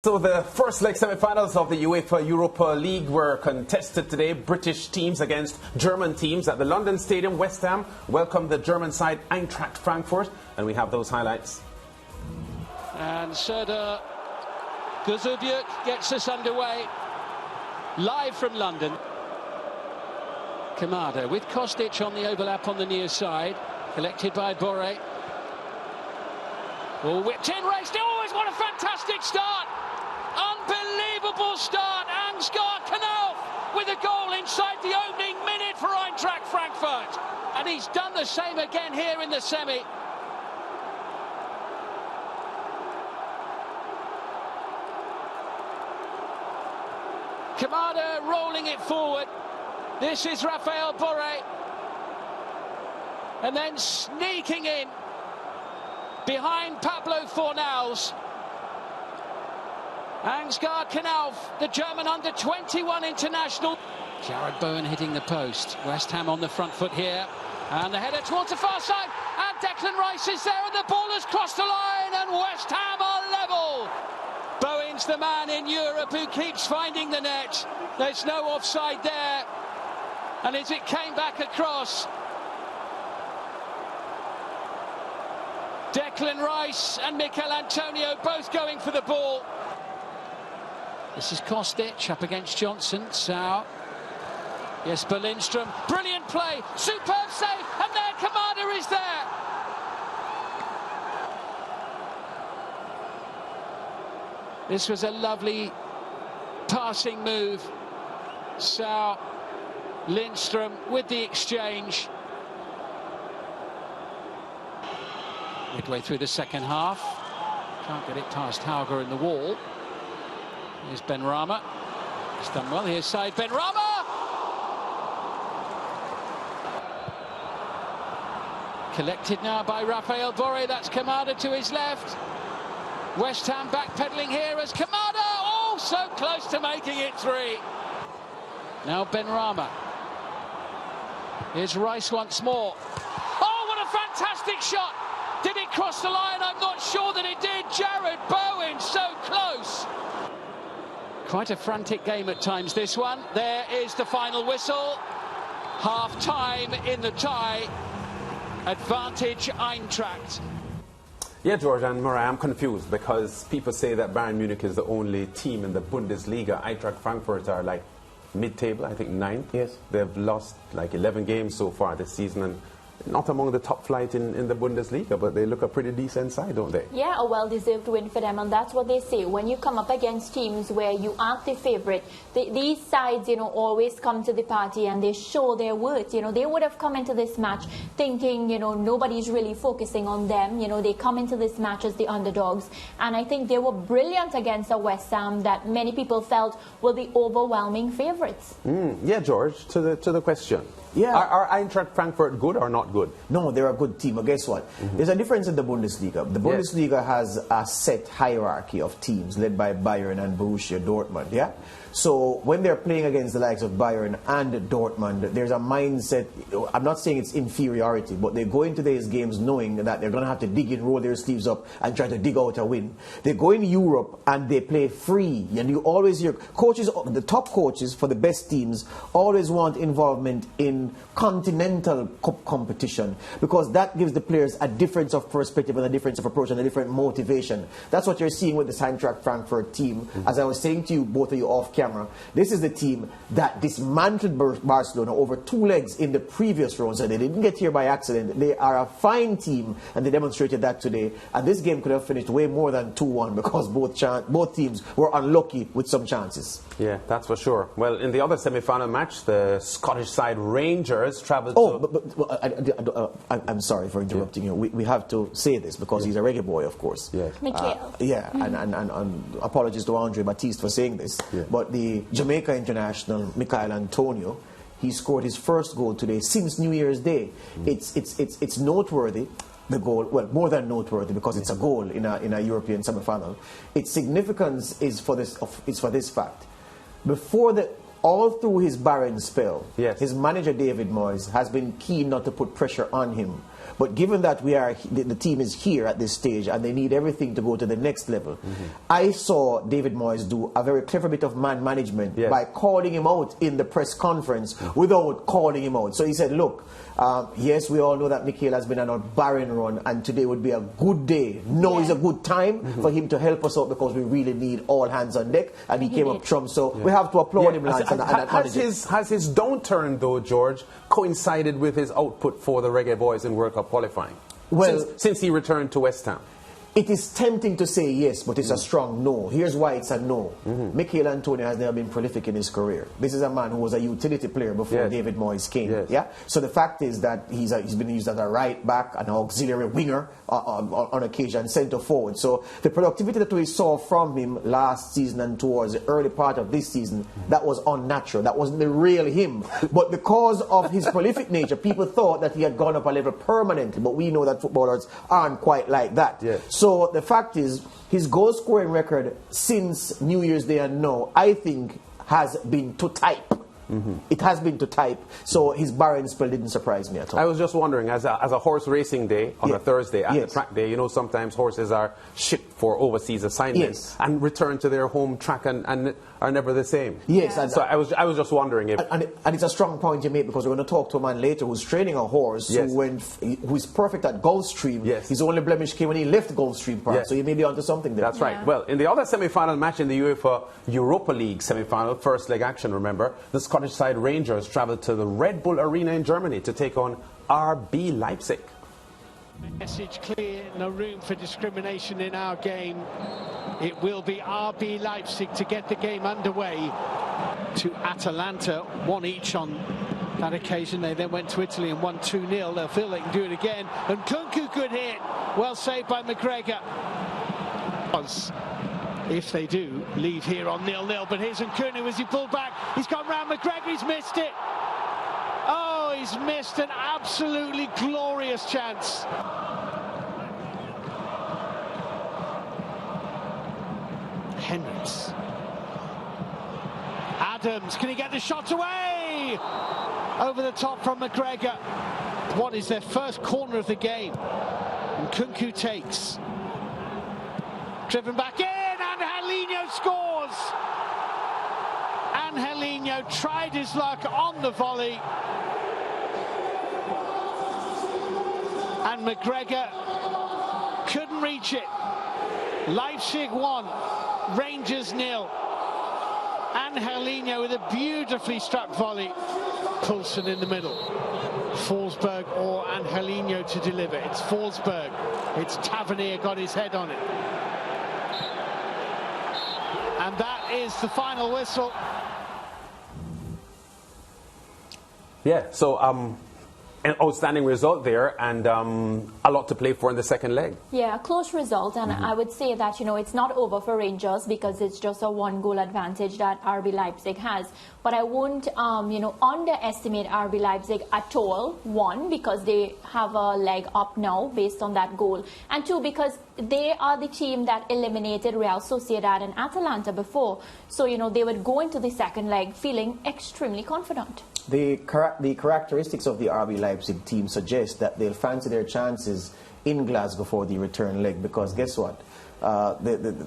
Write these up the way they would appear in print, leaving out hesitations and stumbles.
So the first leg semi-finals of the UEFA Europa League were contested today. British teams against German teams at the London Stadium. West Ham welcomed the German side Eintracht Frankfurt, and we have those highlights. And Serdar Guzubyuk gets us underway live from London. Kamada with Kostic on the overlap on the near side, collected by Boré. All whipped in, raced. Oh, what a fantastic start! Unbelievable start. Ansgar Knauf with a goal inside the opening minute for Eintracht Frankfurt. And he's done the same again here in the semi. Kamada rolling it forward. This is Raphael Boré. And then sneaking in behind Pablo Fornals. Ansgar Knauf, the German under-21 international. Jared Bowen hitting the post. West Ham on the front foot here. And the header towards the far side. And Declan Rice is there, and the ball has crossed the line, and West Ham are level. Bowen's the man in Europe who keeps finding the net. There's no offside there. And as it came back across, Declan Rice and Mikel Antonio both going for the ball. This is Kostic up against Johnson. Sau. Jesper Lindström. Brilliant play. Superb save. And there Kamada is there. This was a lovely passing move. Sau. Lindström with the exchange. Midway through the second half. Can't get it past Hauger in the wall. Here's Benrahma. He's done well. Here's side Benrahma. Collected now by Raphael Boré. That's Kamada to his left. West Ham backpedaling here as Kamada. Oh, so close to making it three. Now Benrahma. Here's Rice once more. Oh, what a fantastic shot. Did it cross the line? I'm not sure that it did. Jared Bowen, so close. Quite a frantic game at times, this one. There is the final whistle. Half-time in the tie. Advantage Eintracht. Yeah, George and Mariah, I'm confused because people say that Bayern Munich is the only team in the Bundesliga. Eintracht Frankfurt are like mid-table, I think 9th. Yes. They've lost like 11 games so far this season, and not among the top flight in the Bundesliga, but they look a pretty decent side, don't they? Yeah, a well-deserved win for them, and that's what they say. When you come up against teams where you aren't the favourite, these sides, always come to the party and they show their worth. They would have come into this match thinking, nobody's really focusing on them. They come into this match as the underdogs, and I think they were brilliant against a West Ham that many people felt were the overwhelming favourites. Yeah, George, to the question. Yeah. Are Eintracht Frankfurt good or not good? No, they're a good team. But guess what? There's a difference in the Bundesliga. The Bundesliga has a set hierarchy of teams led by Bayern and Borussia Dortmund. Yeah. So when they're playing against the likes of Bayern and Dortmund, there's a mindset. I'm not saying it's inferiority, but they go into these games knowing that they're going to have to dig in, roll their sleeves up, and try to dig out a win. They go in Europe and they play free, and you always hear coaches, the top coaches for the best teams, always want involvement in continental cup competition because that gives the players a difference of perspective and a difference of approach and a different motivation. That's what you're seeing with the Eintracht Frankfurt team. As I was saying to you, both of you off camera, this is the team that dismantled Barcelona over 2 legs in the previous round, so they didn't get here by accident. They are a fine team, and they demonstrated that today. And this game could have finished way more than 2-1 because both teams were unlucky with some chances. Yeah, that's for sure. Well, in the other semi-final match, the Scottish side Rangers travelled I'm sorry for interrupting you. We have to say this because he's a reggae boy, of course. Yes. Mikel. And apologies to Andre Batiste for saying this. Yeah. But the Jamaica international, Mikel Antonio, he scored his first goal today since New Year's Day. It's noteworthy. The goal, well, more than noteworthy because it's a goal in a European semi-final. Its significance is for this fact. Before the all through his barren spell, yes, his manager David Moyes has been keen not to put pressure on him. But given that the team is here at this stage and they need everything to go to the next level, I saw David Moyes do a very clever bit of man management by calling him out in the press conference without calling him out. So he said, look, yes, we all know that Mikel has been on a barren run and today would be a good day. No, it's a good time for him to help us out because we really need all hands on deck, and he came up trump. So we have to applaud him, Lance. Has his downturn, though, George, coincided with his output for the Reggae Boys in World Cup qualifying? Well, since he returned to West Ham. It is tempting to say yes, but it's a strong no. Here's why it's a no. Mikel Antonio has never been prolific in his career. This is a man who was a utility player before David Moyes came. Yeah. So the fact is that he's been used as a right back, an auxiliary winger on occasion, centre forward. So the productivity that we saw from him last season and towards the early part of this season, that was unnatural. That wasn't the real him. But because of his prolific nature, people thought that he had gone up a level permanently. But we know that footballers aren't quite like that. So the fact is, his goal-scoring record since New Year's Day and now, I think, has been to type. It has been to type. So his barren spell didn't surprise me at all. I was just wondering, as a horse racing day on a Thursday, at the track day, you know, sometimes horses are shipped for overseas assignments and return to their home track and are never the same. So I was just wondering if... And it's a strong point you make, because we're going to talk to a man later who's training a horse who's perfect at Gulfstream. His only blemish came when he left Gulfstream Park. So he may be onto something there. That's right. Well, in the other semi-final match in the UEFA Europa League semi-final, first leg action, remember, the Scottish side Rangers travelled to the Red Bull Arena in Germany to take on RB Leipzig. Message clear, no room for discrimination in our game. It will be RB Leipzig to get the game underway to Atalanta, 1 each on that occasion. They then went to Italy and won 2-0. They'll feel they can do it again. And Kunku could hit. Well saved by McGregor. If they do leave here on 0-0, but here's Nkunku as he pulled back. He's gone round McGregor, he's missed it. Oh, he's missed an absolutely glorious chance. Henrys. Adams, can he get the shot away? Over the top from McGregor. What is their first corner of the game? And Nkunku takes. Driven back in, and Angelino scores! Angelino tried his luck on the volley. And McGregor couldn't reach it. Leipzig 1, Rangers 0. Angelino with a beautifully struck volley. Poulsen in the middle. Forsberg or Angelino to deliver. It's Forsberg. It's Tavernier got his head on it. And that is the final whistle. Yeah, so an outstanding result there, and a lot to play for in the second leg. Yeah, a close result, and I would say that, you know, it's not over for Rangers because it's just a 1-goal advantage that RB Leipzig has. But I won't, you know, underestimate RB Leipzig at all. 1, because they have a leg up now based on that goal, and 2, because they are the team that eliminated Real Sociedad and Atalanta before. So, you know, they would go into the second leg feeling extremely confident. The characteristics of the RB Leipzig team suggest that they'll fancy their chances in Glasgow for the return leg, because guess what? The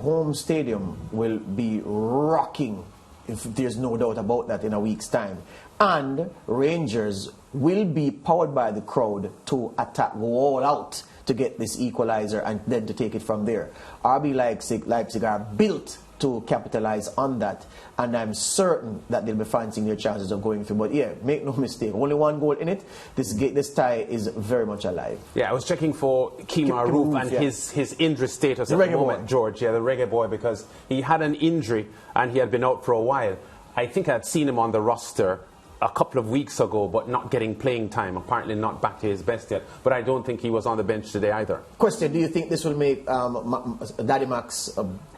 home stadium will be rocking, if there's no doubt about that, in a week's time. And Rangers will be powered by the crowd to attack, go all out to get this equalizer and then to take it from there. RB Leipzig are built to capitalize on that, and I'm certain that they'll be fancying their chances of going through. But yeah, make no mistake, only 1 goal in it. This tie is very much alive. Yeah, I was checking for Kemar Roof and his injury status at the moment, George. Yeah, the Reggae Boy, because he had an injury and he had been out for a while. I think I'd seen him on the roster a couple of weeks ago, but not getting playing time, apparently not back to his best yet. But I don't think he was on the bench today either. Question, do you think this will make Daddy Max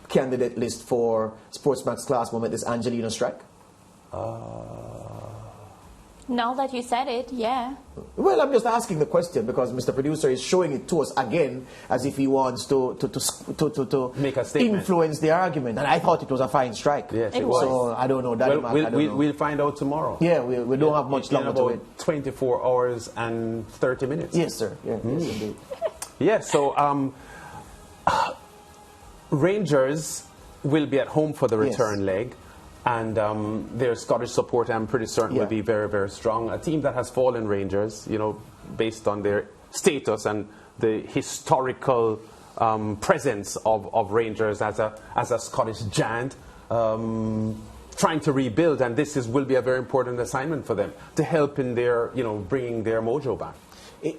candidate list for Sportsmax Class moment, this Angelino strike? Now that you said it, yeah. Well, I'm just asking the question because Mr. Producer is showing it to us again as if he wants to make a statement, influence the argument. And I thought it was a fine strike. Yes, it was. So I don't know. We'll find out tomorrow. Yeah, we don't have much longer to wait. 24 hours and 30 minutes. Yes, sir. Yeah, yes, indeed. Yeah, so Rangers will be at home for the return leg. And their Scottish support, I'm pretty certain, will be very, very strong. A team that has fallen Rangers, you know, based on their status and the historical presence of Rangers as a Scottish giant, trying to rebuild. And this will be a very important assignment for them to help in their, you know, bringing their mojo back.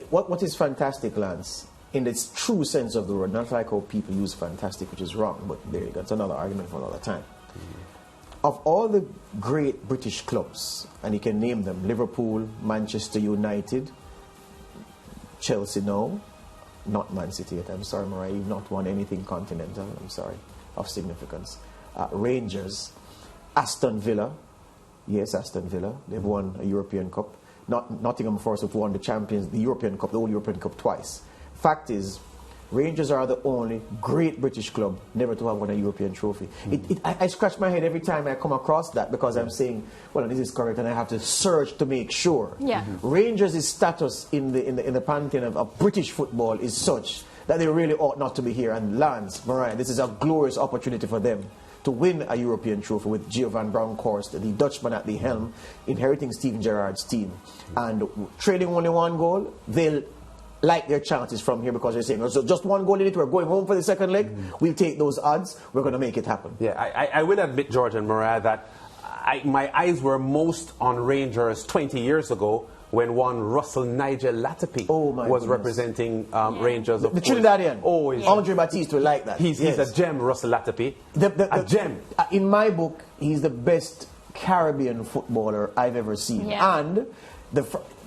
What is fantastic, Lance, in its true sense of the word, not like how people use fantastic, which is wrong, but there you go. That's another argument for another time. Of all the great British clubs, and you can name them, Liverpool, Manchester United, Chelsea now, not Man City yet, I'm sorry, Mariah, you've not won anything continental, I'm sorry, of significance. Rangers, Aston Villa, yes, Aston Villa, they've won a European Cup. Nottingham Forest have won the European Cup, the whole European Cup twice. Fact is, Rangers are the only great British club never to have won a European trophy. I scratch my head every time I come across that because I'm saying, well, this is correct, and I have to search to make sure. Yeah. Rangers' status in the pantheon of British football is such that they really ought not to be here. And Lance, Mariah, this is a glorious opportunity for them to win a European trophy with Gio van Bronckhorst, the Dutchman at the helm, inheriting Steven Gerrard's team. And trailing only one goal, they'll like their chances from here because they're saying, so just one goal in it, we're going home for the second leg, we'll take those odds, we're going to make it happen. Yeah, I will admit, George and Mariah, that my eyes were most on Rangers 20 years ago when one Russell Nigel Latipi was representing Rangers. The Trinidadian. Oh, Andre Batiste will like that. He's a gem, Russell Latipi. A gem. In my book, he's the best Caribbean footballer I've ever seen. Yeah. And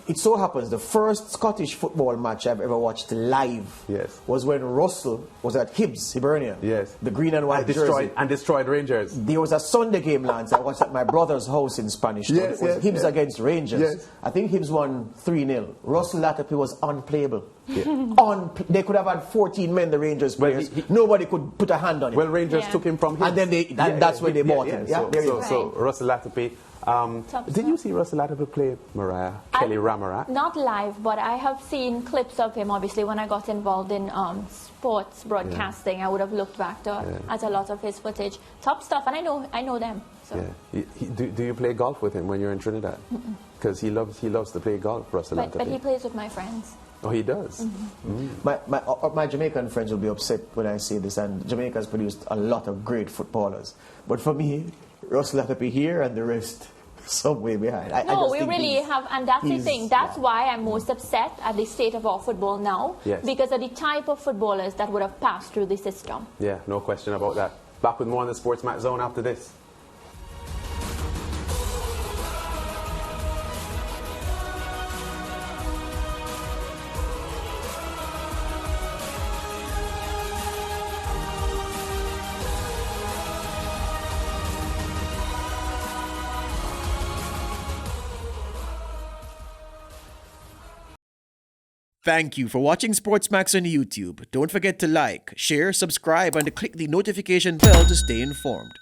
it so happens the first Scottish football match I've ever watched live was when Russell was at Hibernian. Yes. The green and white jersey. And destroyed Rangers. There was a Sunday game, Lance, I watched at my brother's house in Spanish. It was Hibs against Rangers. Yes. I think Hibs won 3-0. Russell Latipi was unplayable. Yeah. They could have had 14 men, the Rangers players. Nobody could put a hand on him. Well, Rangers took him from him. And then that's when they bought him. So Russell Latipi. Did you see Russell Latipi play, Mariah? Kelly Ramarat? Not live, but I have seen clips of him. Obviously, when I got involved in sports broadcasting, I would have looked back at a lot of his footage. Top stuff, and I know them. So. Yeah. Do you play golf with him when you're in Trinidad? Because he loves to play golf, Russell Latipi. But he plays with my friends. Oh, he does? My Jamaican friends will be upset when I say this, and Jamaica has produced a lot of great footballers. But for me, Russell Latipi here and the rest some way behind. We really have, and that's the thing. That's why I'm most upset at the state of our football now, because of the type of footballers that would have passed through the system. Yeah, no question about that. Back with more on the Sports Match Zone after this. Thank you for watching Sportsmax on YouTube. Don't forget to like, share, subscribe, and click the notification bell to stay informed.